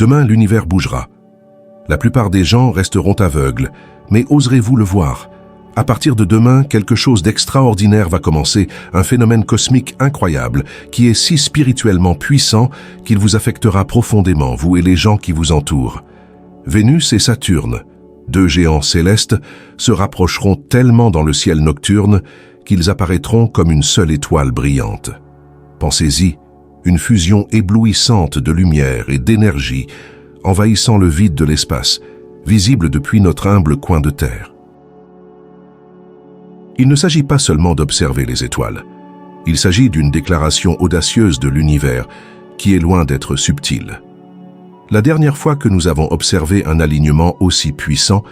Demain, l'univers bougera. La plupart des gens resteront aveugles, mais oserez-vous le voir? À partir de demain, quelque chose d'extraordinaire va commencer, un phénomène cosmique incroyable, qui est si spirituellement puissant qu'il vous affectera profondément, vous et les gens qui vous entourent. Vénus et Saturne, deux géants célestes, se rapprocheront tellement dans le ciel nocturne qu'ils apparaîtront comme une seule étoile brillante. Pensez-y, une fusion éblouissante de lumière et d'énergie, envahissant le vide de l'espace, visible depuis notre humble coin de terre. Il ne s'agit pas seulement d'observer les étoiles. Il s'agit d'une déclaration audacieuse de l'univers qui est loin d'être subtile. La dernière fois que nous avons observé un alignement aussi puissant,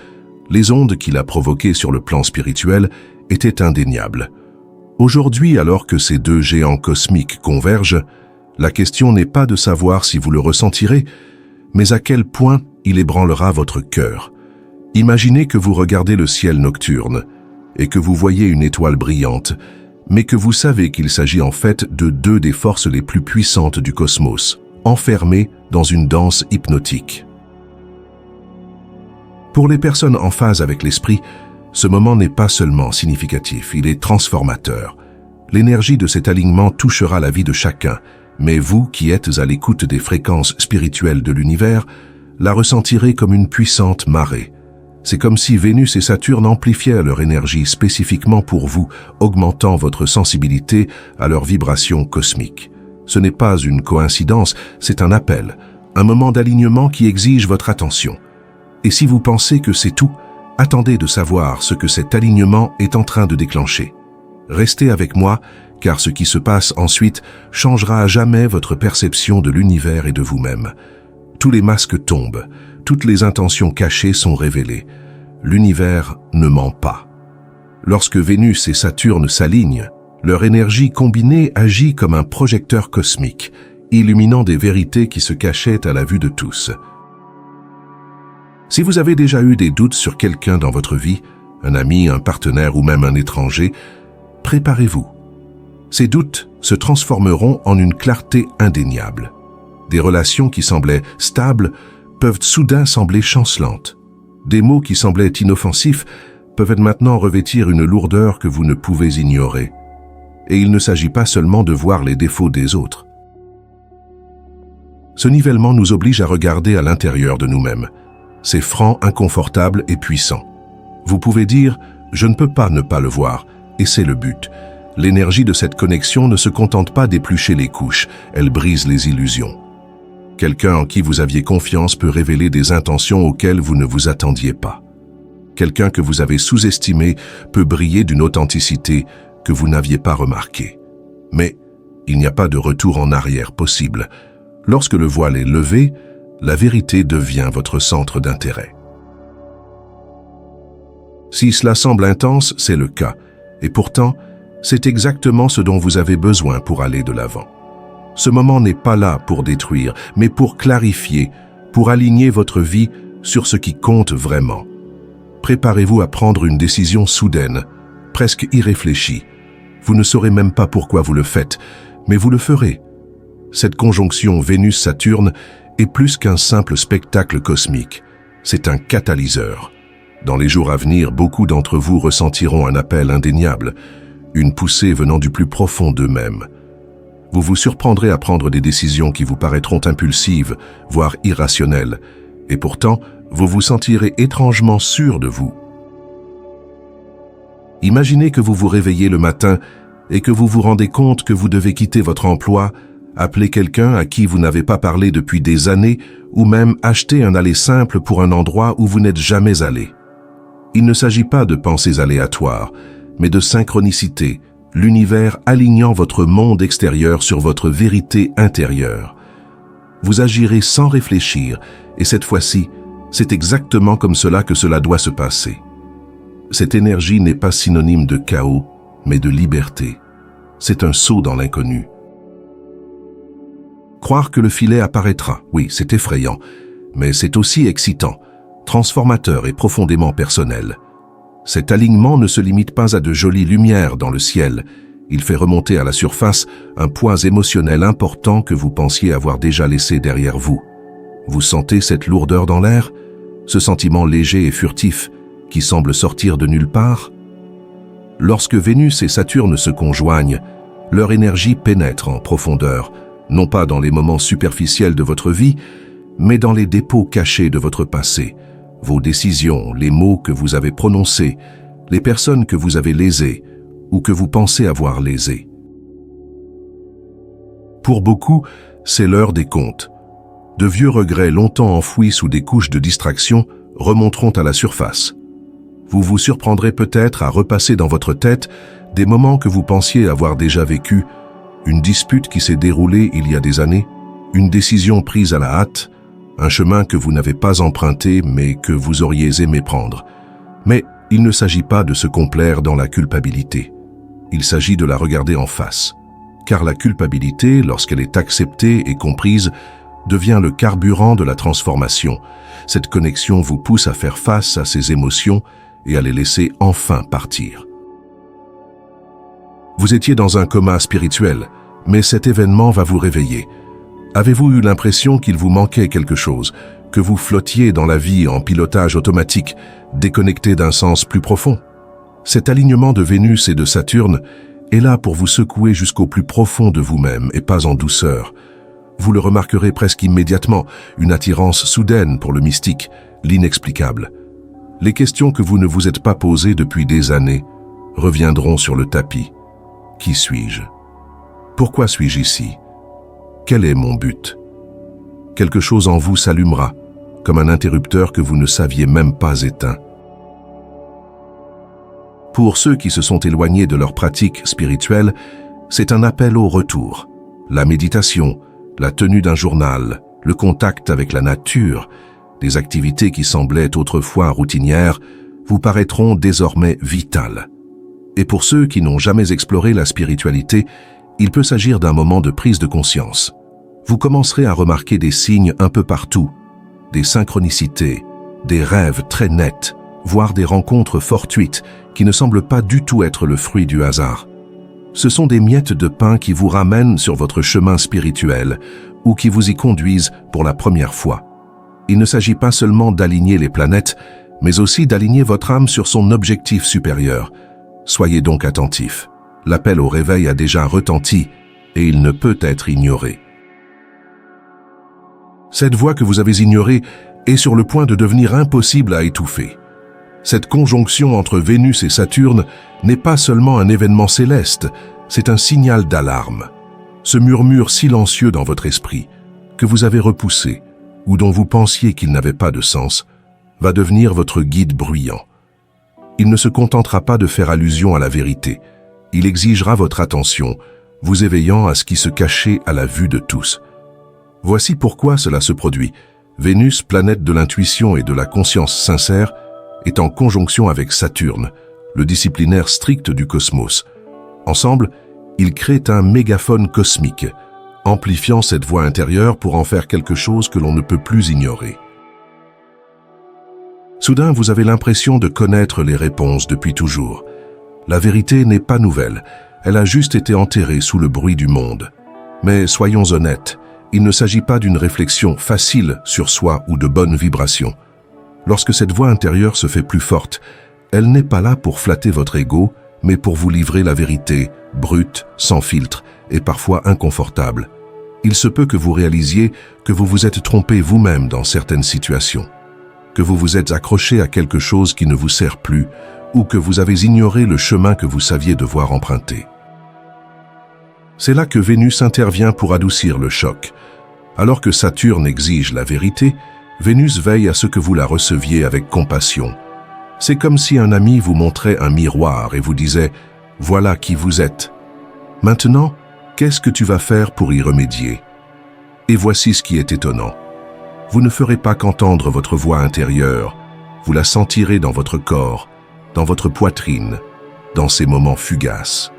les ondes qu'il a provoquées sur le plan spirituel étaient indéniables. Aujourd'hui, alors que ces deux géants cosmiques convergent, la question n'est pas de savoir si vous le ressentirez, mais à quel point il ébranlera votre cœur. Imaginez que vous regardez le ciel nocturne et que vous voyez une étoile brillante, mais que vous savez qu'il s'agit en fait de deux des forces les plus puissantes du cosmos, enfermées dans une danse hypnotique. Pour les personnes en phase avec l'esprit, ce moment n'est pas seulement significatif, il est transformateur. L'énergie de cet alignement touchera la vie de chacun, mais vous qui êtes à l'écoute des fréquences spirituelles de l'univers, la ressentirez comme une puissante marée. C'est comme si Vénus et Saturne amplifiaient leur énergie spécifiquement pour vous, augmentant votre sensibilité à leurs vibrations cosmiques. Ce n'est pas une coïncidence, c'est un appel, un moment d'alignement qui exige votre attention. Et si vous pensez que c'est tout, attendez de savoir ce que cet alignement est en train de déclencher. Restez avec moi, car ce qui se passe ensuite changera à jamais votre perception de l'univers et de vous-même. Tous les masques tombent, toutes les intentions cachées sont révélées. L'univers ne ment pas. Lorsque Vénus et Saturne s'alignent, leur énergie combinée agit comme un projecteur cosmique, illuminant des vérités qui se cachaient à la vue de tous. Si vous avez déjà eu des doutes sur quelqu'un dans votre vie, un ami, un partenaire ou même un étranger, préparez-vous. Ces doutes se transformeront en une clarté indéniable. Des relations qui semblaient stables peuvent soudain sembler chancelantes. Des mots qui semblaient inoffensifs peuvent maintenant revêtir une lourdeur que vous ne pouvez ignorer. Et il ne s'agit pas seulement de voir les défauts des autres. Ce nivellement nous oblige à regarder à l'intérieur de nous-mêmes. C'est franc, inconfortable et puissant. Vous pouvez dire « je ne peux pas ne pas le voir » et c'est le but. L'énergie de cette connexion ne se contente pas d'éplucher les couches, elle brise les illusions. Quelqu'un en qui vous aviez confiance peut révéler des intentions auxquelles vous ne vous attendiez pas. Quelqu'un que vous avez sous-estimé peut briller d'une authenticité que vous n'aviez pas remarquée. Mais il n'y a pas de retour en arrière possible. Lorsque le voile est levé, la vérité devient votre centre d'intérêt. Si cela semble intense, c'est le cas. Et pourtant, c'est exactement ce dont vous avez besoin pour aller de l'avant. Ce moment n'est pas là pour détruire, mais pour clarifier, pour aligner votre vie sur ce qui compte vraiment. Préparez-vous à prendre une décision soudaine, presque irréfléchie. Vous ne saurez même pas pourquoi vous le faites, mais vous le ferez. Cette conjonction Vénus-Saturne est plus qu'un simple spectacle cosmique. C'est un catalyseur. Dans les jours à venir, beaucoup d'entre vous ressentiront un appel indéniable, une poussée venant du plus profond d'eux-mêmes. Vous vous surprendrez à prendre des décisions qui vous paraîtront impulsives, voire irrationnelles, et pourtant, vous vous sentirez étrangement sûr de vous. Imaginez que vous vous réveillez le matin et que vous vous rendez compte que vous devez quitter votre emploi, appeler quelqu'un à qui vous n'avez pas parlé depuis des années, ou même acheter un aller simple pour un endroit où vous n'êtes jamais allé. Il ne s'agit pas de pensées aléatoires, mais de synchronicité, l'univers alignant votre monde extérieur sur votre vérité intérieure. Vous agirez sans réfléchir, et cette fois-ci, c'est exactement comme cela que cela doit se passer. Cette énergie n'est pas synonyme de chaos, mais de liberté. C'est un saut dans l'inconnu. Croire que le filet apparaîtra, oui, c'est effrayant, mais c'est aussi excitant, transformateur et profondément personnel. Cet alignement ne se limite pas à de jolies lumières dans le ciel. Il fait remonter à la surface un poids émotionnel important que vous pensiez avoir déjà laissé derrière vous. Vous sentez cette lourdeur dans l'air, ce sentiment léger et furtif qui semble sortir de nulle part? Lorsque Vénus et Saturne se conjoignent, leur énergie pénètre en profondeur, non pas dans les moments superficiels de votre vie, mais dans les dépôts cachés de votre passé, vos décisions, les mots que vous avez prononcés, les personnes que vous avez lésées ou que vous pensez avoir lésées. Pour beaucoup, c'est l'heure des comptes. De vieux regrets longtemps enfouis sous des couches de distraction remonteront à la surface. Vous vous surprendrez peut-être à repasser dans votre tête des moments que vous pensiez avoir déjà vécus, une dispute qui s'est déroulée il y a des années, une décision prise à la hâte, un chemin que vous n'avez pas emprunté mais que vous auriez aimé prendre. Mais il ne s'agit pas de se complaire dans la culpabilité. Il s'agit de la regarder en face. Car la culpabilité, lorsqu'elle est acceptée et comprise, devient le carburant de la transformation. Cette connexion vous pousse à faire face à ces émotions et à les laisser enfin partir. Vous étiez dans un coma spirituel, mais cet événement va vous réveiller. Avez-vous eu l'impression qu'il vous manquait quelque chose, que vous flottiez dans la vie en pilotage automatique, déconnecté d'un sens plus profond? Cet alignement de Vénus et de Saturne est là pour vous secouer jusqu'au plus profond de vous-même et pas en douceur. Vous le remarquerez presque immédiatement, une attirance soudaine pour le mystique, l'inexplicable. Les questions que vous ne vous êtes pas posées depuis des années reviendront sur le tapis. Qui suis-je? Pourquoi suis-je ici? Quel est mon but? Quelque chose en vous s'allumera, comme un interrupteur que vous ne saviez même pas éteint. Pour ceux qui se sont éloignés de leur pratique spirituelle, c'est un appel au retour. La méditation, la tenue d'un journal, le contact avec la nature, des activités qui semblaient autrefois routinières, vous paraîtront désormais vitales. Et pour ceux qui n'ont jamais exploré la spiritualité, il peut s'agir d'un moment de prise de conscience. Vous commencerez à remarquer des signes un peu partout, des synchronicités, des rêves très nets, voire des rencontres fortuites qui ne semblent pas du tout être le fruit du hasard. Ce sont des miettes de pain qui vous ramènent sur votre chemin spirituel ou qui vous y conduisent pour la première fois. Il ne s'agit pas seulement d'aligner les planètes, mais aussi d'aligner votre âme sur son objectif supérieur. Soyez donc attentifs. L'appel au réveil a déjà retenti et il ne peut être ignoré. Cette voix que vous avez ignorée est sur le point de devenir impossible à étouffer. Cette conjonction entre Vénus et Saturne n'est pas seulement un événement céleste, c'est un signal d'alarme. Ce murmure silencieux dans votre esprit, que vous avez repoussé, ou dont vous pensiez qu'il n'avait pas de sens, va devenir votre guide bruyant. Il ne se contentera pas de faire allusion à la vérité, il exigera votre attention, vous éveillant à ce qui se cachait à la vue de tous. Voici pourquoi cela se produit. Vénus, planète de l'intuition et de la conscience sincère, est en conjonction avec Saturne, le disciplinaire strict du cosmos. Ensemble, ils créent un mégaphone cosmique, amplifiant cette voix intérieure pour en faire quelque chose que l'on ne peut plus ignorer. Soudain, vous avez l'impression de connaître les réponses depuis toujours. La vérité n'est pas nouvelle, elle a juste été enterrée sous le bruit du monde. Mais soyons honnêtes, il ne s'agit pas d'une réflexion facile sur soi ou de bonnes vibrations. Lorsque cette voix intérieure se fait plus forte, elle n'est pas là pour flatter votre ego, mais pour vous livrer la vérité, brute, sans filtre et parfois inconfortable. Il se peut que vous réalisiez que vous vous êtes trompé vous-même dans certaines situations, que vous vous êtes accroché à quelque chose qui ne vous sert plus ou que vous avez ignoré le chemin que vous saviez devoir emprunter. C'est là que Vénus intervient pour adoucir le choc. Alors que Saturne exige la vérité, Vénus veille à ce que vous la receviez avec compassion. C'est comme si un ami vous montrait un miroir et vous disait « Voilà qui vous êtes. Maintenant, qu'est-ce que tu vas faire pour y remédier ?» Et voici ce qui est étonnant. Vous ne ferez pas qu'entendre votre voix intérieure, vous la sentirez dans votre corps, dans votre poitrine, dans ces moments fugaces.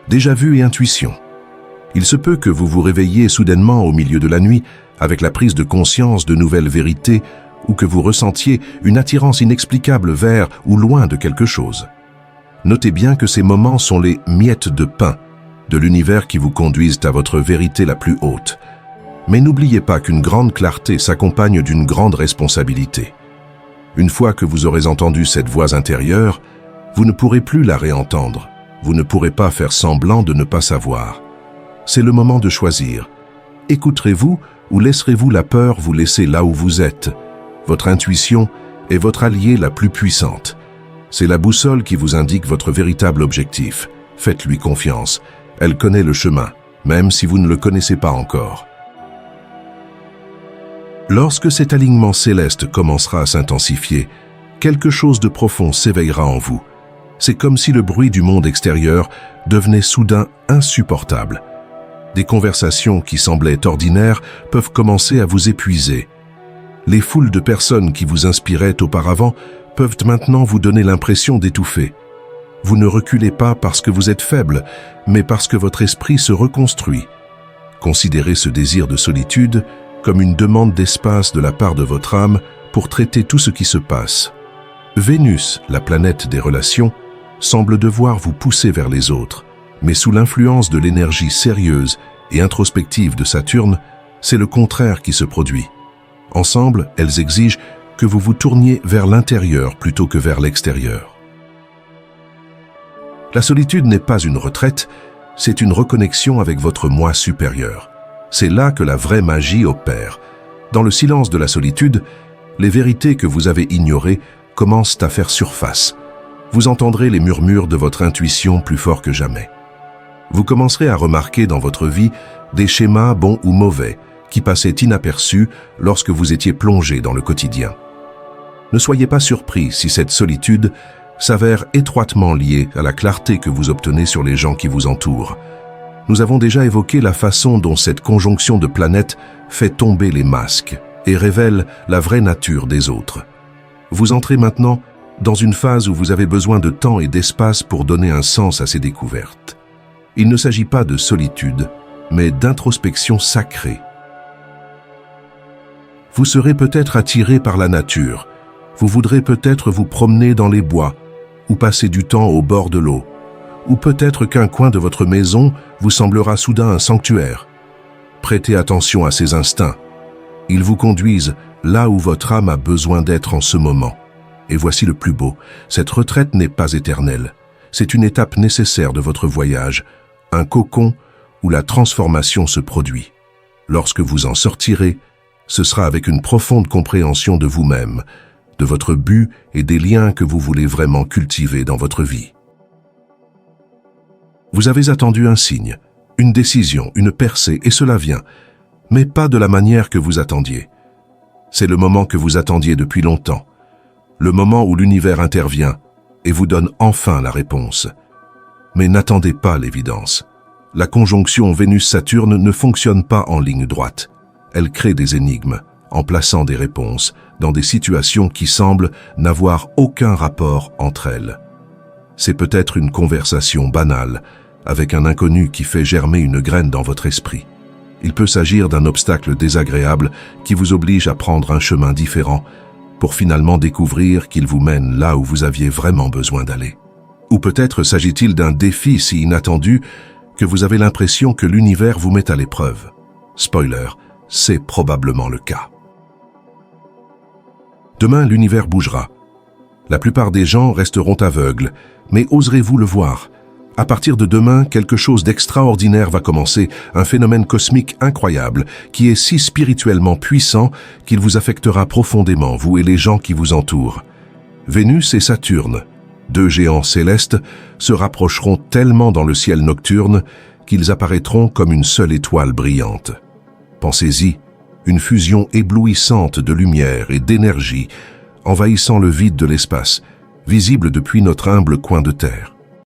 Déjà vu et intuition. Il se peut que vous vous réveilliez soudainement au milieu de la nuit avec la prise de conscience de nouvelles vérités ou que vous ressentiez une attirance inexplicable vers ou loin de quelque chose. Notez bien que ces moments sont les miettes de pain de l'univers qui vous conduisent à votre vérité la plus haute. Mais n'oubliez pas qu'une grande clarté s'accompagne d'une grande responsabilité. Une fois que vous aurez entendu cette voix intérieure, vous ne pourrez plus la réentendre. Vous ne pourrez pas faire semblant de ne pas savoir. C'est le moment de choisir. Écouterez-vous ou laisserez-vous la peur vous laisser là où vous êtes? Votre intuition est votre alliée la plus puissante. C'est la boussole qui vous indique votre véritable objectif. Faites-lui confiance. Elle connaît le chemin, même si vous ne le connaissez pas encore. Lorsque cet alignement céleste commencera à s'intensifier, quelque chose de profond s'éveillera en vous. C'est comme si le bruit du monde extérieur devenait soudain insupportable. Des conversations qui semblaient ordinaires peuvent commencer à vous épuiser. Les foules de personnes qui vous inspiraient auparavant peuvent maintenant vous donner l'impression d'étouffer. Vous ne reculez pas parce que vous êtes faible, mais parce que votre esprit se reconstruit. Considérez ce désir de solitude comme une demande d'espace de la part de votre âme pour traiter tout ce qui se passe. Vénus, la planète des relations, semble devoir vous pousser vers les autres, mais sous l'influence de l'énergie sérieuse et introspective de Saturne, c'est le contraire qui se produit. Ensemble, elles exigent que vous vous tourniez vers l'intérieur plutôt que vers l'extérieur. La solitude n'est pas une retraite, c'est une reconnexion avec votre moi supérieur. C'est là que la vraie magie opère. Dans le silence de la solitude, les vérités que vous avez ignorées commencent à faire surface. Vous entendrez les murmures de votre intuition plus fort que jamais. Vous commencerez à remarquer dans votre vie des schémas bons ou mauvais qui passaient inaperçus lorsque vous étiez plongé dans le quotidien. Ne soyez pas surpris si cette solitude s'avère étroitement liée à la clarté que vous obtenez sur les gens qui vous entourent. Nous avons déjà évoqué la façon dont cette conjonction de planètes fait tomber les masques et révèle la vraie nature des autres. Vous entrez maintenant dans une phase où vous avez besoin de temps et d'espace pour donner un sens à ces découvertes. Il ne s'agit pas de solitude, mais d'introspection sacrée. Vous serez peut-être attiré par la nature. Vous voudrez peut-être vous promener dans les bois ou passer du temps au bord de l'eau. Ou peut-être qu'un coin de votre maison vous semblera soudain un sanctuaire. Prêtez attention à ces instincts. Ils vous conduisent là où votre âme a besoin d'être en ce moment. Et voici le plus beau, cette retraite n'est pas éternelle. C'est une étape nécessaire de votre voyage, un cocon où la transformation se produit. Lorsque vous en sortirez, ce sera avec une profonde compréhension de vous-même, de votre but et des liens que vous voulez vraiment cultiver dans votre vie. Vous avez attendu un signe, une décision, une percée, et cela vient, mais pas de la manière que vous attendiez. C'est le moment que vous attendiez depuis longtemps, le moment où l'univers intervient et vous donne enfin la réponse. Mais n'attendez pas l'évidence. La conjonction Vénus-Saturne ne fonctionne pas en ligne droite. Elle crée des énigmes, en plaçant des réponses dans des situations qui semblent n'avoir aucun rapport entre elles. C'est peut-être une conversation banale avec un inconnu qui fait germer une graine dans votre esprit. Il peut s'agir d'un obstacle désagréable qui vous oblige à prendre un chemin différent pour finalement découvrir qu'il vous mène là où vous aviez vraiment besoin d'aller. Ou peut-être s'agit-il d'un défi si inattendu que vous avez l'impression que l'univers vous met à l'épreuve. Spoiler, c'est probablement le cas. Demain, l'univers bougera. La plupart des gens resteront aveugles, mais oserez-vous le voir? À partir de demain, quelque chose d'extraordinaire va commencer, un phénomène cosmique incroyable, qui est si spirituellement puissant qu'il vous affectera profondément, vous et les gens qui vous entourent. Vénus et Saturne, deux géants célestes, se rapprocheront tellement dans le ciel nocturne qu'ils apparaîtront comme une seule étoile brillante. Pensez-y, une fusion éblouissante de lumière et d'énergie, envahissant le vide de l'espace, visible depuis notre humble coin de terre.